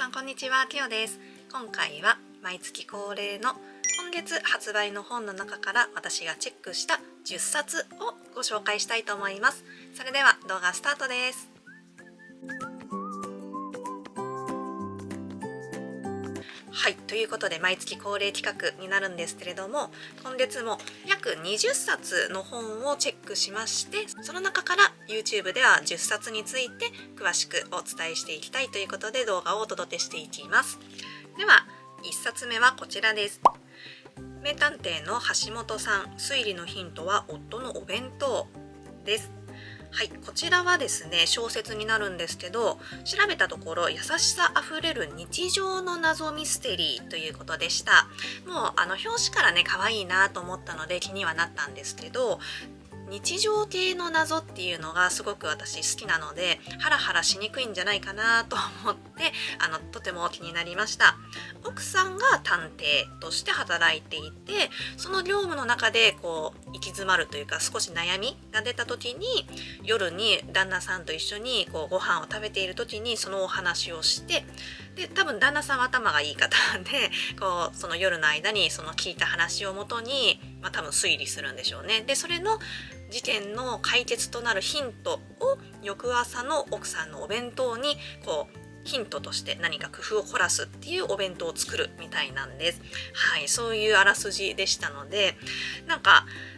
さんこんにちは、ティオです。今回は毎月恒例の今月発売の本の中から私がチェックした10冊をご紹介したいと思います。それでは動画スタートです。はい、ということで毎月恒例企画になるんですけれども、今月も約20冊の本をチェックしまして、その中から YouTube では10冊について詳しくお伝えしていきたいということで動画をお届けしていきます。では1冊目はこちらです。名探偵の橋本さん、推理のヒントは夫のお弁当です。はい、こちらはですね、小説になるんですけど、調べたところ優しさあふれる日常の謎ミステリーということでした。もう表紙からね可愛いなと思ったので気にはなったんですけど、日常系の謎っていうのがすごく私好きなので、ハラハラしにくいんじゃないかなと思ってとても気になりました。奥さんが探偵として働いていて、その業務の中で行き詰まるというか少し悩みが出た時に、夜に旦那さんと一緒にご飯を食べている時にそのお話をして、で多分旦那さんは頭がいい方でその夜の間にその聞いた話をもとに、多分推理するんでしょうね。でそれの事件の解決となるヒントを翌朝の奥さんのお弁当にヒントとして何か工夫を凝らすっていうお弁当を作るみたいなんです。はい、そういうあらすじでしたので、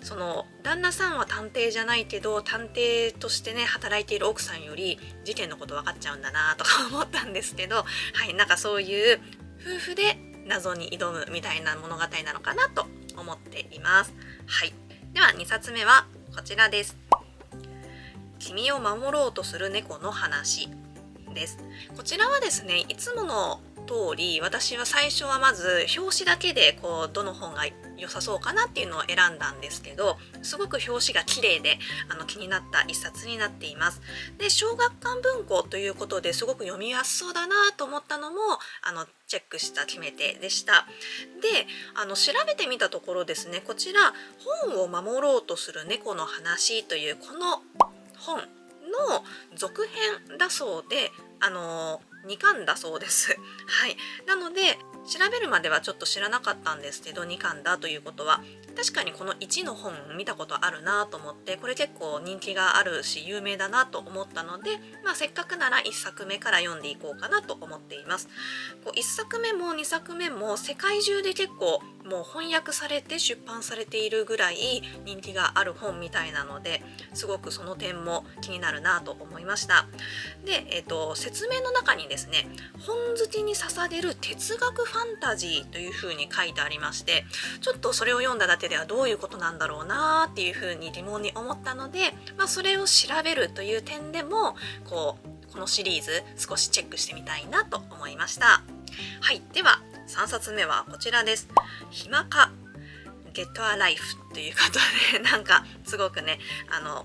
その旦那さんは探偵じゃないけど探偵としてね働いている奥さんより事件のこと分かっちゃうんだなとか思ったんですけど、はい、そういう夫婦で謎に挑むみたいな物語なのかなと思っています。はい、では2冊目はこちらです。君を守ろうとする猫の話です。こちらはですね、いつもの通り私は最初はまず表紙だけでどの本が良さそうかなっていうのを選んだんですけど、すごく表紙が綺麗で気になった一冊になっています。で小学館文庫ということですごく読みやすそうだなと思ったのもチェックした決め手でした。で調べてみたところですね、こちら本を守ろうとする猫の話というこの本の続編だそうで、2巻だそうです。はい、なので調べるまではちょっと知らなかったんですけど、2巻だということは確かにこの1の本見たことあるなと思って、これ結構人気があるし有名だなと思ったので、せっかくなら1作目から読んでいこうかなと思っています。1作目も2作目も世界中で結構もう翻訳されて出版されているぐらい人気がある本みたいなので、すごくその点も気になるなと思いました。で、説明の中にですね、本好きに刺される哲学ファンタジーというふうに書いてありまして、ちょっとそれを読んだだけではどういうことなんだろうなっていうふうに疑問に思ったので、それを調べるという点でもこのシリーズ少しチェックしてみたいなと思いました。はい、では3冊目はこちらです。暇かゲットアライフということで、すごくね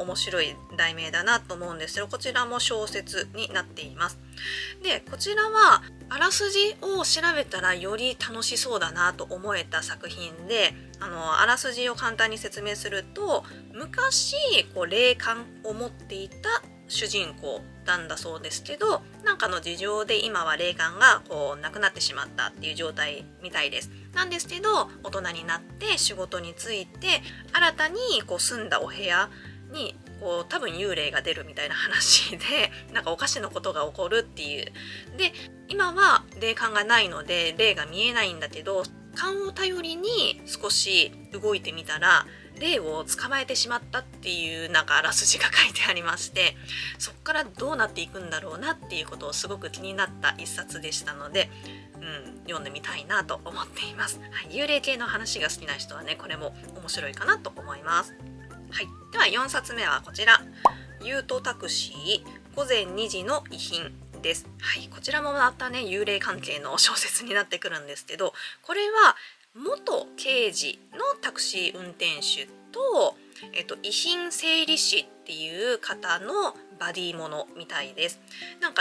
面白い題名だなと思うんですけど、こちらも小説になっています。でこちらはあらすじを調べたらより楽しそうだなと思えた作品で、あらすじを簡単に説明すると、昔霊感を持っていた主人公なんだそうですけど、何かの事情で今は霊感がなくなってしまったっていう状態みたいです。なんですけど大人になって仕事に就いて、新たに住んだお部屋に多分幽霊が出るみたいな話でおかしなことが起こるっていう。で今は霊感がないので霊が見えないんだけど、勘を頼りに少し動いてみたら霊を捕まえてしまったっていうあらすじが書いてありまして、そこからどうなっていくんだろうなっていうことをすごく気になった一冊でしたので、読んでみたいなと思っています。はい、幽霊系の話が好きな人はね、これも面白いかなと思います。はい、では4冊目はこちら、ユートタクシー午前2時の遺品です。はい、こちらもまたね幽霊関係の小説になってくるんですけど、これは元刑事のタクシー運転手と、遺品整理士っていう方のバディものみたいです。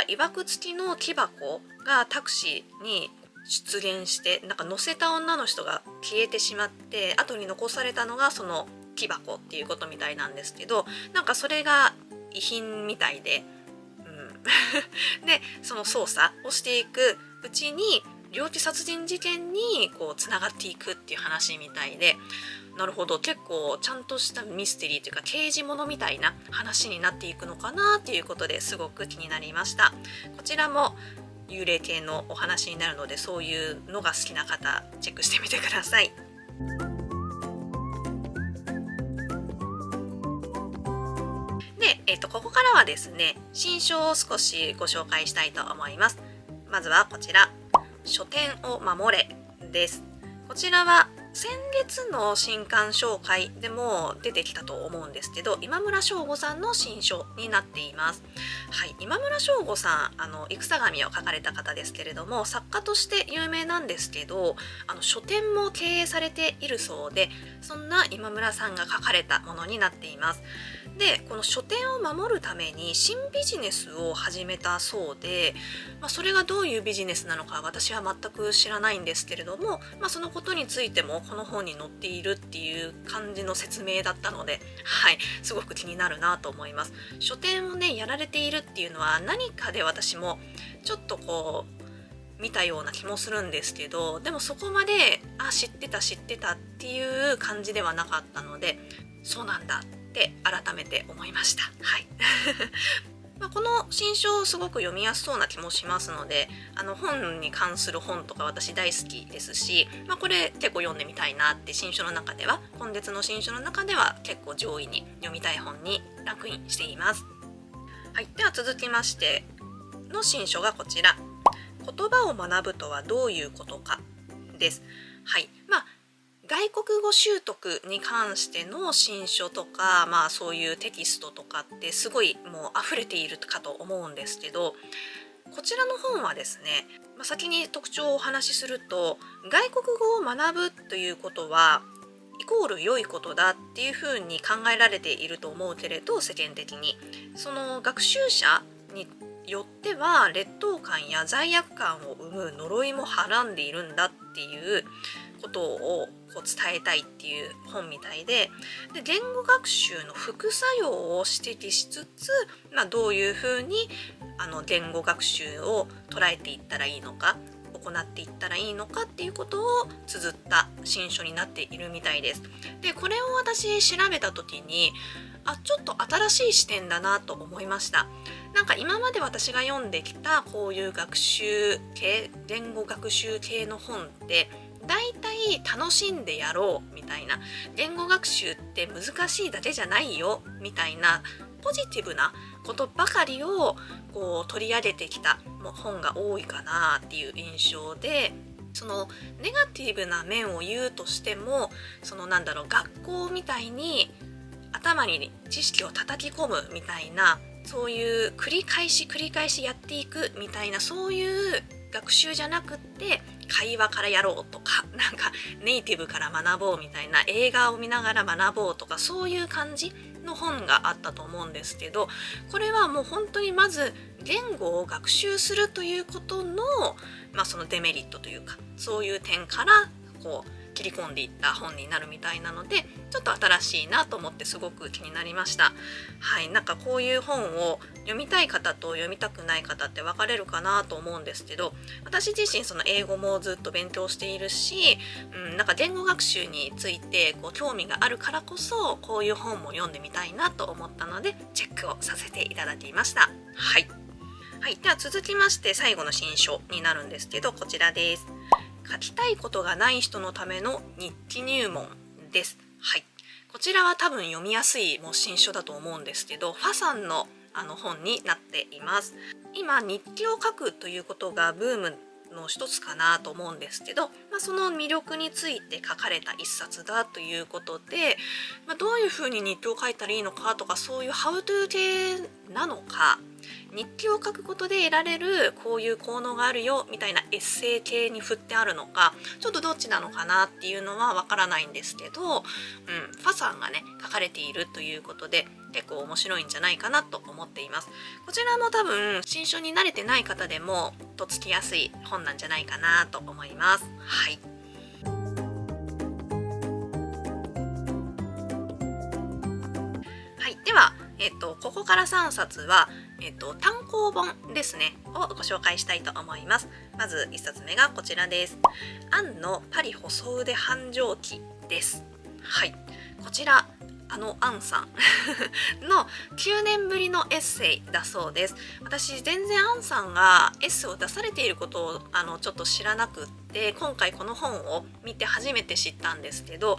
いわくつきの木箱がタクシーに出現して、乗せた女の人が消えてしまって、後に残されたのがその木箱っていうことみたいなんですけど、それが遺品みたいで、でその操作をしていくうちに猟奇殺人事件にこうつながっていくっていう話みたいで、なるほど、結構ちゃんとしたミステリーというか刑事物みたいな話になっていくのかなっていうことですごく気になりました。こちらも幽霊系のお話になるので、そういうのが好きな方チェックしてみてください。で、ここからはですね、新書を少しご紹介したいと思います。まずはこちら、書店を守れです。こちらは先月の新刊紹介でも出てきたと思うんですけど、今村翔吾さんの新書になっています。はい、今村翔吾さん、戦神を書かれた方ですけれども、作家として有名なんですけど、書店も経営されているそうで、そんな今村さんが書かれたものになっています。で、この書店を守るために新ビジネスを始めたそうで、それがどういうビジネスなのか私は全く知らないんですけれども、そのことについてもこの本に載っているっていう感じの説明だったので、はい、すごく気になるなと思います。書店をね、やられているっていうのは何かで私もちょっとこう見たような気もするんですけど、でもそこまで知ってたっていう感じではなかったので、そうなんだって改めて思いました。はいこの新書すごく読みやすそうな気もしますので、本に関する本とか私大好きですし、これ結構読んでみたいなって新書の中では、今月の新書の中では結構上位に読みたい本にランクインしています。はい、では続きましての新書がこちら、言葉を学ぶとはどういうことかです。はい、外国語習得に関しての新書とか、そういうテキストとかってすごいもう溢れているかと思うんですけど、こちらの本はですね、先に特徴をお話しすると、外国語を学ぶということはイコール良いことだっていうふうに考えられていると思うけれど、世間的にその学習者によっては劣等感や罪悪感を生む呪いもはらんでいるんだっていうことをこう伝えたいっていう本みたいで、言語学習の副作用を指摘しつつ、どういうふうに言語学習を捉えていったらいいのか、行っていったらいいのかっていうことを綴った新書になっているみたいです。で、これを私調べた時にちょっと新しい視点だなと思いました。なんか今まで私が読んできたこういう学習系、言語学習系の本ってだいたい楽しんでやろうみたいな、言語学習って難しいだけじゃないよみたいなポジティブなことばかりをこう取り上げてきた本が多いかなっていう印象で、そのネガティブな面を言うとしても、学校みたいに頭に知識を叩き込むみたいな、そういう繰り返しやっていくみたいな、そういう学習じゃなくって、会話からやろうとか、ネイティブから学ぼうみたいな、映画を見ながら学ぼうとか、そういう感じの本があったと思うんですけど、これはもう本当にまず言語を学習するということの、そのデメリットというか、そういう点からこう切り込んでいった本になるみたいなので、ちょっと新しいなと思ってすごく気になりました。はい、こういう本を読みたい方と読みたくない方って分かれるかなと思うんですけど、私自身その英語もずっと勉強しているし、言語学習についてこう興味があるからこそ、こういう本も読んでみたいなと思ったのでチェックをさせていただきました。はい、では続きまして最後の新書になるんですけど、こちらです。書きたいことがない人のための日記入門です。はい、こちらは多分読みやすい新書だと思うんですけど、ファさんの本になっています。今日記を書くということがブームの一つかなと思うんですけど、その魅力について書かれた一冊だということで、どういうふうに日記を書いたらいいのかとか、そういうハウトゥー系なのか、日記を書くことで得られるこういう効能があるよみたいなエッセイ系に振ってあるのか、ちょっとどっちなのかなっていうのはわからないんですけど、ファさんがね書かれているということで結構面白いんじゃないかなと思っています。こちらも多分新書に慣れてない方でもとっつきやすい本なんじゃないかなと思います。はい。はい、ではここから3冊は単行本ですねをご紹介したいと思います。まず1冊目がこちらです。アンのパリ細腕繁盛記です。はい、こちらアンさんの9年ぶりのエッセイだそうです。私全然アンさんがエッセイを出されていることをちょっと知らなくって、今回この本を見て初めて知ったんですけど、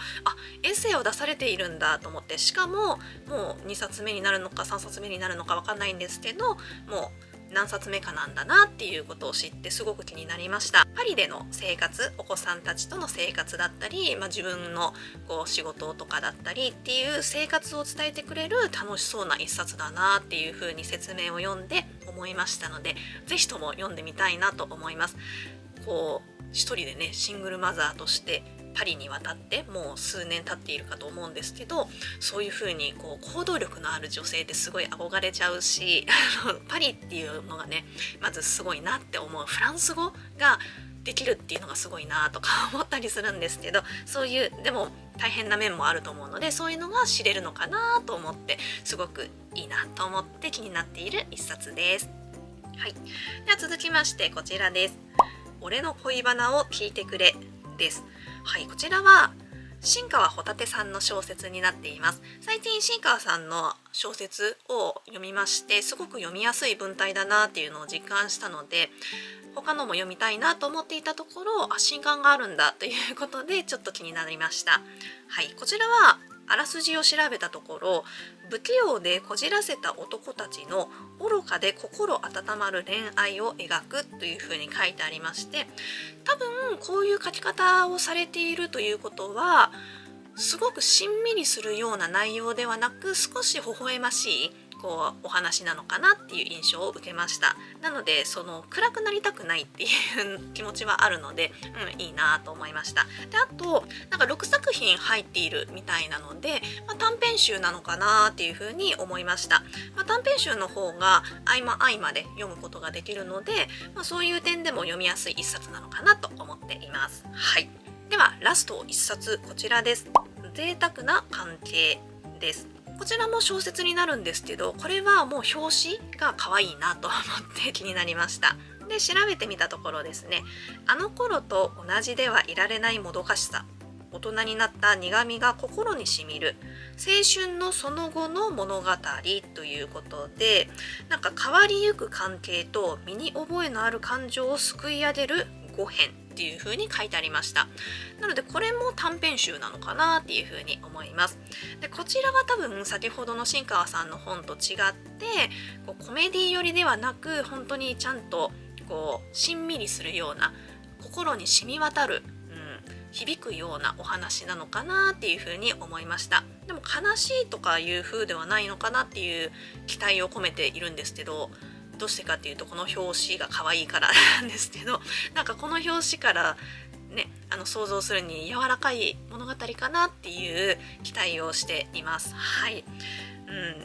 エッセイを出されているんだと思って、しかももう2冊目になるのか3冊目になるのか分かんないんですけど、もう何冊目かなんだなっていうことを知ってすごく気になりました。パリでの生活、お子さんたちとの生活だったり、自分の仕事とかだったりっていう生活を伝えてくれる楽しそうな一冊だなっていう風に説明を読んで思いましたので、ぜひとも読んでみたいなと思います。一人でね、シングルマザーとしてパリに渡ってもう数年経っているかと思うんですけど、そういう風に行動力のある女性ってすごい憧れちゃうしパリっていうのがね、まずすごいなって思う。フランス語ができるっていうのがすごいなとか思ったりするんですけど、そういうでも大変な面もあると思うので、そういうのが知れるのかなと思って、すごくいいなと思って気になっている一冊です。はい、では続きましてこちらです。俺の恋バナを聞いてくれです。はい、こちらは新川帆立さんの小説になっています。最近新川さんの小説を読みまして、すごく読みやすい文体だなっていうのを実感したので、他のも読みたいなと思っていたところ、新刊があるんだということでちょっと気になりました。はい、こちらはあらすじを調べたところ、不器用でこじらせた男たちの愚かで心温まる恋愛を描くというふうに書いてありまして、多分こういう書き方をされているということは、すごくしんみりするような内容ではなく、少し微笑ましいお話なのかなっていう印象を受けました。なので暗くなりたくないっていう気持ちはあるので、いいなと思いました。で、あとなんか6作品入っているみたいなので、短編集なのかなっていうふうに思いました。短編集の方が合間合間で読むことができるので、そういう点でも読みやすい一冊なのかなと思っています。はい、ではラスト1冊こちらです。贅沢な関係です。こちらも小説になるんですけど、これはもう表紙が可愛いなと思って気になりました。で、調べてみたところですね、あの頃と同じではいられないもどかしさ、大人になった苦みが心にしみる青春のその後の物語ということで、なんか変わりゆく関係と身に覚えのある感情をすくい上げる5編っていう風に書いてありました。なのでこれも短編集なのかなっていう風に思います。で、こちらは多分先ほどの新川さんの本と違ってコメディ寄りではなく、本当にちゃんとしんみりするような、心に染み渡る、響くようなお話なのかなっていう風に思いました。でも悲しいとかいう風ではないのかなっていう期待を込めているんですけど、どうしてかっていうと、この表紙が可愛いからなんですけど、なんかこの表紙からね、想像するに柔らかい物語かなっていう期待をしています。はい、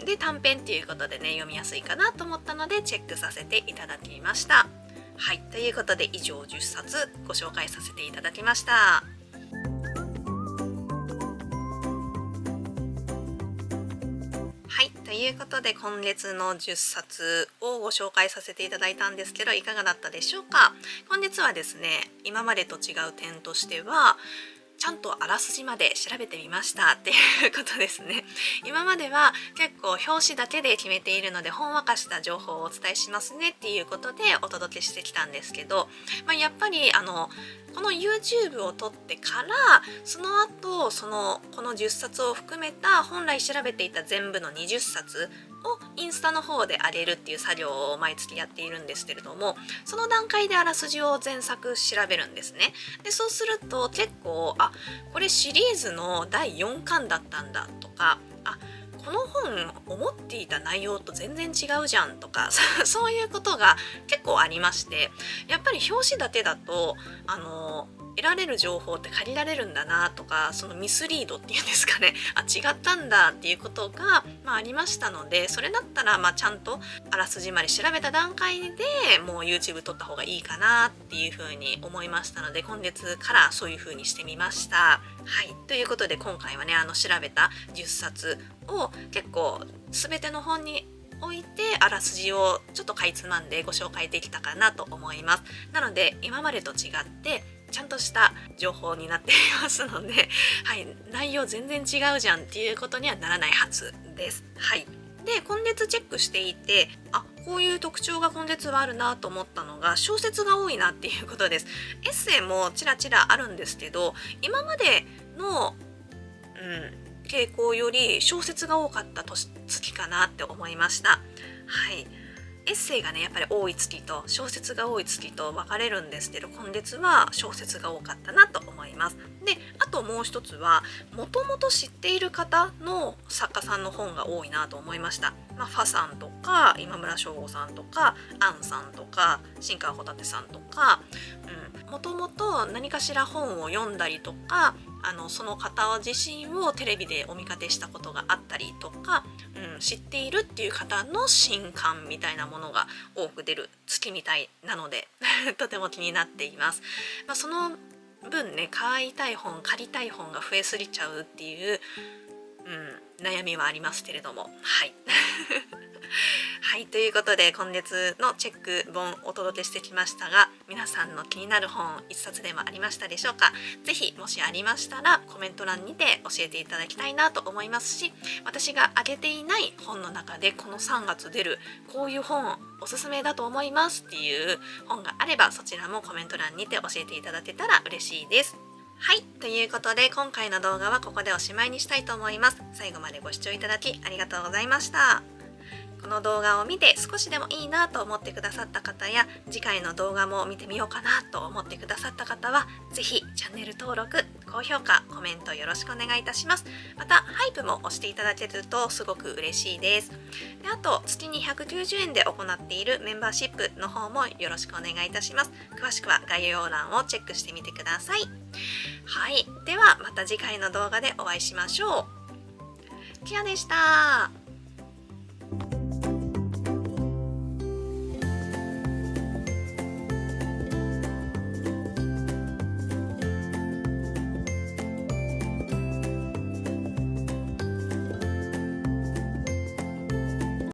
で短編っていうことでね、読みやすいかなと思ったのでチェックさせていただきました。はい、ということで以上10冊ご紹介させていただきました。はい、ということで今月の10冊をご紹介させていただいたんですけど、いかがだったでしょうか。今月はですね、今までと違う点としては、ちゃんとあらすじまで調べてみましたっていうことですね。今までは結構表紙だけで決めているので、ほんわかした情報をお伝えしますねっていうことでお届けしてきたんですけど、やっぱりこの YouTube を撮ってから、その後この10冊を含めた本来調べていた全部の20冊をインスタの方で上げるっていう作業を毎月やっているんですけれども、その段階であらすじを全作調べるんですね。で、そうすると結構これシリーズの第4巻だったんだとか、この本思っていた内容と全然違うじゃんとかそういうことが結構ありまして、やっぱり表紙だけだと得られる情報って限られるんだなとか、そのミスリードっていうんですかね、違ったんだっていうことが、ありましたので、それだったらちゃんとあらすじまで調べた段階でもう YouTube 撮った方がいいかなっていうふうに思いましたので、今月からそういうふうにしてみました。はい、ということで今回はね、調べた10冊を結構全ての本に置いてあらすじをちょっとかいつまんでご紹介できたかなと思います。なので今までと違ってちゃんとした情報になっていますので、はい、内容全然違うじゃんっていうことにはならないはずです。はい。で今月チェックしていて、こういう特徴が今月はあるなと思ったのが小説が多いなっていうことです。エッセイもちらちらあるんですけど、今までの、傾向より小説が多かった月かなって思いました。はい。エッセイがねやっぱり多い月と小説が多い月と分かれるんですけど、今月は小説が多かったなと思います。であともう一つはもともと知っている方の作家さんの本が多いなと思いました。ファさんとか今村翔吾さんとかアンさんとか新川穂立さんとか、もともと何かしら本を読んだりとかその方自身をテレビでお見かけしたことがあったりとか、知っているっていう方の新刊みたいなものが多く出る月みたいなのでとても気になっています。その分ね買いたい本借りたい本が増えすぎちゃうっていう、悩みはありますけれども、はいはい、ということで今月のチェック本お届けしてきましたが、皆さんの気になる本一冊でもありましたでしょうか。ぜひもしありましたらコメント欄にて教えていただきたいなと思いますし、私が挙げていない本の中でこの3月出るこういう本おすすめだと思いますっていう本があれば、そちらもコメント欄にて教えていただけたら嬉しいです。はい、ということで今回の動画はここでおしまいにしたいと思います。最後までご視聴いただきありがとうございました。この動画を見て少しでもいいなと思ってくださった方や、次回の動画も見てみようかなと思ってくださった方は、ぜひチャンネル登録、高評価、コメントよろしくお願いいたします。またハイプも押していただけるとすごく嬉しいです。であと月に190円で行っているメンバーシップの方もよろしくお願いいたします。詳しくは概要欄をチェックしてみてください。はい、ではまた次回の動画でお会いしましょう。キアでした。